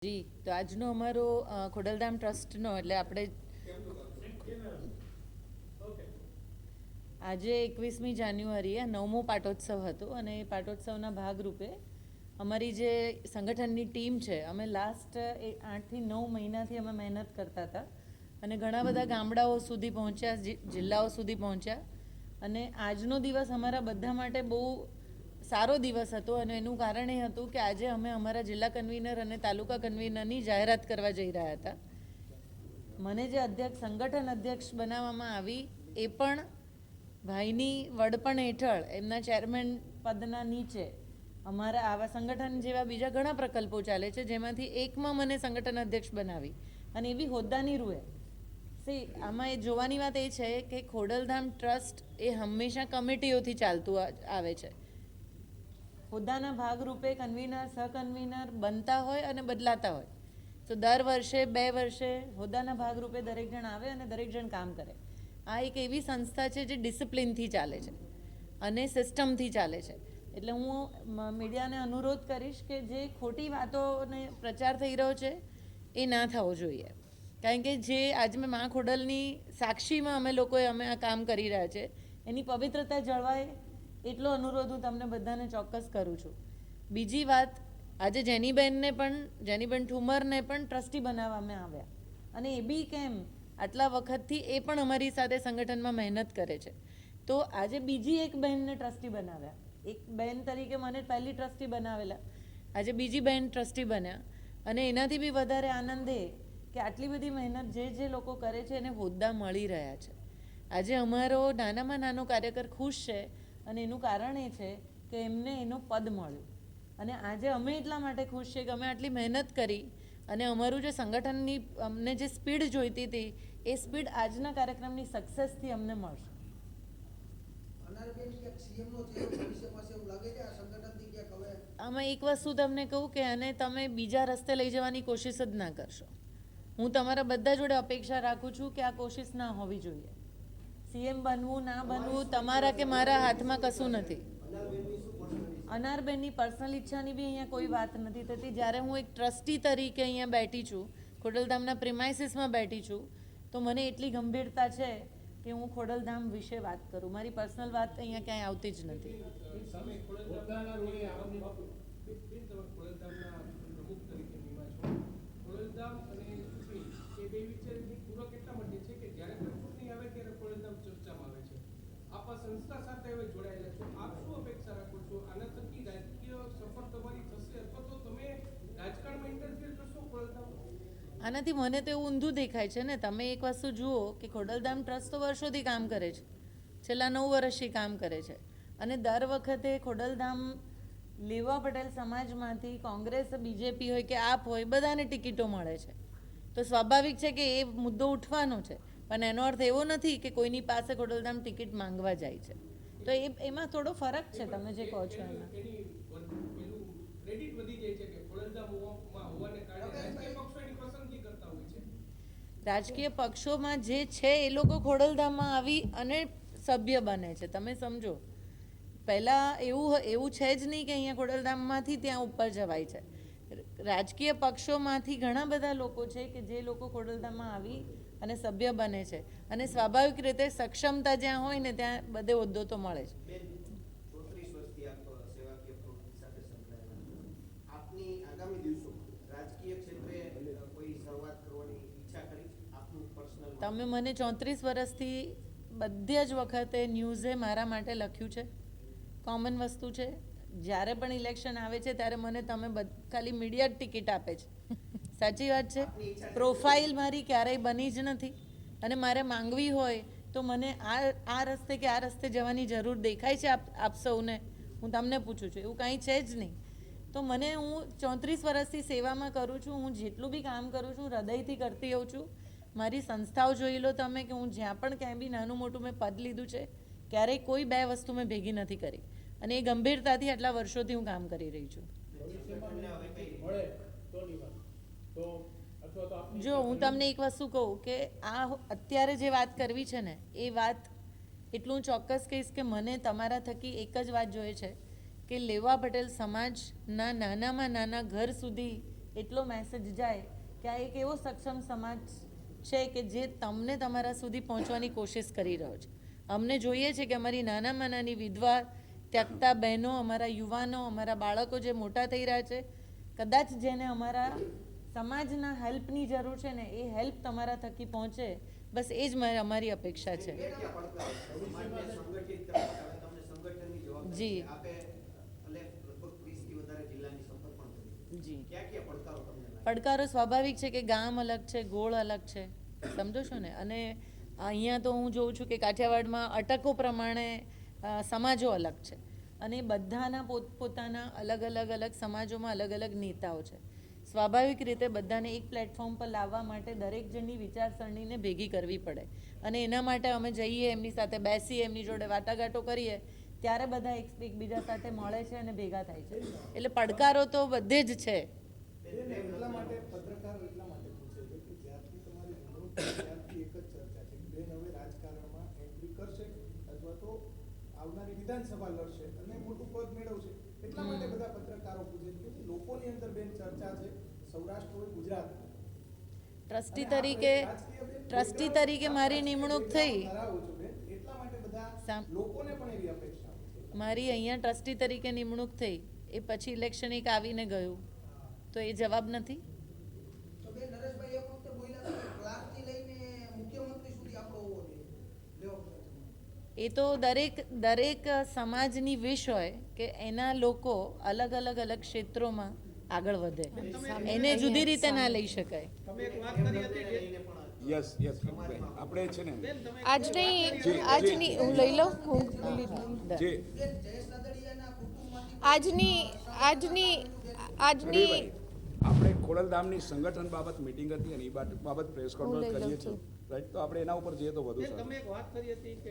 જી તો આજનો અમારો ખોડલધામ ટ્રસ્ટનો એટલે આપણે આજે 21મી જાન્યુઆરીએ 9મો પાટોત્સવ હતો અને એ પાટોત્સવના ભાગરૂપે અમારી જે સંગઠનની ટીમ છે અમે લાસ્ટ 8થી 9 મહિનાથી અમે મહેનત કરતા હતા અને ઘણા બધા ગામડાઓ સુધી પહોંચ્યા, જિલ્લાઓ સુધી પહોંચ્યા અને આજનો દિવસ અમારા બધા માટે બહુ સારો દિવસ હતો અને એનું કારણ એ હતું કે આજે અમે અમારા જિલ્લા કન્વીનર અને તાલુકા કન્વીનરની જાહેરાત કરવા જઈ રહ્યા હતા. મને જે સંગઠન અધ્યક્ષ બનાવવામાં આવી એ પણ ભાઈની વડપણ હેઠળ એમના ચેરમેન પદના નીચે અમારા આવા સંગઠન જેવા બીજા ઘણા પ્રકલ્પો ચાલે છે જેમાંથી એકમાં મને સંગઠન અધ્યક્ષ બનાવી અને એવી હોદ્દાની રૂએ આમાં એ જોવાની વાત એ છે કે ખોડલધામ ટ્રસ્ટ એ હંમેશા કમિટીઓથી ચાલતું આવે છે. હોદ્દાના ભાગરૂપે કન્વીનર સહકન્વીનર બનતા હોય અને બદલાતા હોય. તો દર વર્ષે 2 વર્ષે હોદ્દાના ભાગરૂપે દરેક જણ આવે અને દરેક જણ કામ કરે. આ એક એવી સંસ્થા છે જે ડિસિપ્લિનથી ચાલે છે અને સિસ્ટમથી ચાલે છે. એટલે હું મીડિયાને અનુરોધ કરીશ કે જે ખોટી વાતોને પ્રચાર થઈ રહ્યો છે એ ના થવો જોઈએ. કારણ કે જે આજ મેં મા ખોડલની સાક્ષીમાં અમે આ કામ કરી રહ્યા છે એની પવિત્રતા જળવાય એટલો અનુરોધ હું તમને બધાને ચોક્કસ કરું છું. બીજી વાત, આજે જેનીબેન ઠુમરને પણ ટ્રસ્ટી બનાવવામાં આવ્યા અને એ બી કેમ આટલા વખતથી એ પણ અમારી સાથે સંગઠનમાં મહેનત કરે છે. તો આજે બીજી એક બહેનને ટ્રસ્ટી બનાવ્યા. એક બહેન તરીકે મને પહેલી ટ્રસ્ટી બનાવેલા, આજે બીજી બહેન ટ્રસ્ટી બન્યા અને એનાથી બી વધારે આનંદ એ કે આટલી બધી મહેનત જે લોકો કરે છે એને હોદ્દા મળી રહ્યા છે. આજે અમારો નાનામાં નાનો કાર્યકર ખુશ છે અને એનું કારણ એ છે કે એમને એનું પદ મળ્યું અને આજે અમે એટલા માટે ખુશ છીએ કે અમે આટલી મહેનત કરી અને અમારું જે સંગઠનની અમને જે સ્પીડ જોઈતી હતી એ સ્પીડ આજના કાર્યક્રમની સક્સેસથી અમને મળશે. આમાં એક વસ્તુ તમને કહું કે આને તમે બીજા રસ્તે લઈ જવાની કોશિશ જ ના કરશો. હું તમારા બધા જોડે અપેક્ષા રાખું છું કે આ કોશિશ ના હોવી જોઈએ. સીએમ બનવું ના બનવું તમારા કે મારા હાથમાં કશું નથી. અનારબેનની પર્સનલ ઈચ્છાની બી અહીંયા કોઈ વાત નથી થતી. જ્યારે હું એક ટ્રસ્ટી તરીકે અહીંયા બેઠી છું, ખોડલધામના પ્રિમાઇસીસમાં બેઠી છું, તો મને એટલી ગંભીરતા છે કે હું ખોડલધામ વિશે વાત કરું. મારી પર્સનલ વાત અહીંયા ક્યાંય આવતી જ નથી. સંસ્થા સાથે હવે જોડાયેલા છો, આપ શું અપેક્ષા રાખો છો? આના થકી રાજકીય સફળ તમારી થશે અથવા તો તમે રાજકારણમાં ઇન્ટરફિયર કરશો ખોડલધામ? આનાથી મને તો એવું ઊંધું દેખાય છે ને. તમે એક વસ્તુ જુઓ કે ખોડલધામ ટ્રસ્ટ તો વર્ષોથી કામ કરે છે, છેલ્લા 9 વર્ષથી કામ કરે છે અને દર વખતે ખોડલધામ લેવા પટેલ સમાજમાંથી કોંગ્રેસ, બીજેપી હોય કે આપ હોય બધાને ટિકિટો મળે છે. તો સ્વાભાવિક છે કે એ મુદ્દો ઉઠવાનો છે, પણ એનો અર્થ એવો નથી કે કોઈની પાસે ખોડલધામ ટિકિટ માંગવા જાય છે. તો એમાં થોડો ફરક છે તમે જે કહો છો એમાં. રાજકીય પક્ષોમાં જે છે એ લોકો ખોડલધામમાં આવી અને સભ્ય બને છે. તમે સમજો, પહેલાં એવું છે જ નહીં કે અહીંયા ખોડલધામમાંથી ત્યાં ઉપર જવાય છે. રાજકીય પક્ષોમાંથી ઘણા બધા લોકો છે કે જે લોકો ખોડલધામમાં આવી અને સભ્ય બને છે અને સ્વાભાવિક રીતે સક્ષમતા જ્યાં હોય ને ત્યાં બધે હોદ્દો તો મળે છે. તમે મને 34 વર્ષથી બધી જ વખતે ન્યૂઝે મારા માટે લખ્યું છે. કોમન વસ્તુ છે, જ્યારે પણ ઇલેક્શન આવે છે ત્યારે મને તમે ખાલી મીડિયા જ ટિકિટ આપે છે. સાચી વાત છે. પ્રોફાઇલ મારી ક્યારેય બની જ નથી અને મારે માંગવી હોય તો મને આ રસ્તે કે આ રસ્તે જવાની જરૂર દેખાય છે આપ સૌને? હું તમને પૂછું છું. એવું કાંઈ છે જ નહીં. તો હું 34 વર્ષથી સેવામાં કરું છું. હું જેટલું બી કામ કરું છું હૃદયથી કરતી હોઉં છું. મારી સંસ્થાઓ જોઈ લો તમે કે હું જ્યાં પણ ક્યાંય બી નાનું મોટું મેં પદ લીધું છે, ક્યારેય કોઈ 2 વસ્તુ મેં ભેગી નથી કરી અને એ ગંભીરતાથી આટલા વર્ષોથી હું કામ કરી રહી છું. જો હું તમને એક વસ્તુ કહું કે આ અત્યારે જે વાત કરવી છે ને એ વાત એટલું ચોક્કસ કહીશ કે મને તમારા થકી એક જ વાત જોઈએ છે કે લેવા પટેલ સમાજના નાનામાં નાના ઘર સુધી એટલો મેસેજ જાય કે આ એક એવો સક્ષમ સમાજ છે કે જે તમને તમારા સુધી પહોંચવાની કોશિશ કરી રહ્યો છે. અમને જોઈએ છે કે અમારી નાનામાં નાની વિધવા ત્યક્તા બહેનો, અમારા યુવાનો, અમારા બાળકો જે મોટા થઈ રહ્યા છે, કદાચ જેને અમારા સમાજના હેલ્પની જરૂર છે ને, એ હેલ્પ તમારા થકી પહોંચે, બસ એ જ અમારી અપેક્ષા છે. જી જી પડકારો સ્વાભાવિક છે કે ગામ અલગ છે, ગોળ અલગ છે, સમજો છો ને. અને અહીંયા તો હું જોઉં છું કે કાઠિયાવાડમાં અટકો પ્રમાણે સમાજો અલગ છે અને બધાના પોતપોતાના અલગ અલગ સમાજોમાં અલગ અલગ નેતાઓ છે. સ્વાભાવિક રીતે બધાને એક પ્લેટફોર્મ પર લાવવા માટે દરેક જણની વિચારસરણીને ભેગી કરવી પડે અને એના માટે અમે જઈએ, એમની સાથે બેસીએ, એમની જોડે વાટાઘાટો કરીએ, ત્યારે બધા એકબીજા સાથે મળે છે અને ભેગા થાય છે. એટલે પડકારો તો બધે જ છે. એટલા માટે પત્રકારો એટલા માટે પૂછે છે કે જ્યારથી તમારી નિમણૂક થઈ ત્યારથી એક જ ચર્ચા છે કે બેન હવે રાજકારણમાં એન્ટ્રી કરશે અથવા તો આવનારી વિધાનસભા લડશે અને મોટું પદ મેળવશે. એટલા માટે બધા પત્રકારો પૂછે છે કે લોકોની અંદર બેન ચર્ચા છે, સૌરાષ્ટ્ર હોય, ગુજરાત ટ્રસ્ટી તરીકે મારી નિમણૂક થઈ. એટલા માટે બધા લોકોને પણ એવી અપેક્ષા છે. મારી અહીંયા ટ્રસ્ટી તરીકે નિમણૂક થઈ એ પછી ઇલેક્શન એક આવીને ગયું, તો એ જવાબ નથી. તો બે નરેશભાઈ એક વખતે બોલ્યા કે ક્લાસથી લઈને મુખ્યમંત્રી સુધી આપણો હોવો જોઈએ. એ તો દરેક સમાજની વિશ હોય કે એના લોકો અલગ અલગ ક્ષેત્રોમાં આગળ વધે, એને જુદી રીતે ના લઈ શકાય. યસ આપણે છે ને આજની હું લઈ લઉં જે આજની આપણે ખોડલધામની સંગઠન બાબત મીટિંગ હતી અને એ બાબત પ્રેસ કોન્ફરન્સ કરીએ છીએ, રાઈટ? તો આપણે એના ઉપર જઈએ તો વધુ સારું. તમે એક વાત કરી હતી કે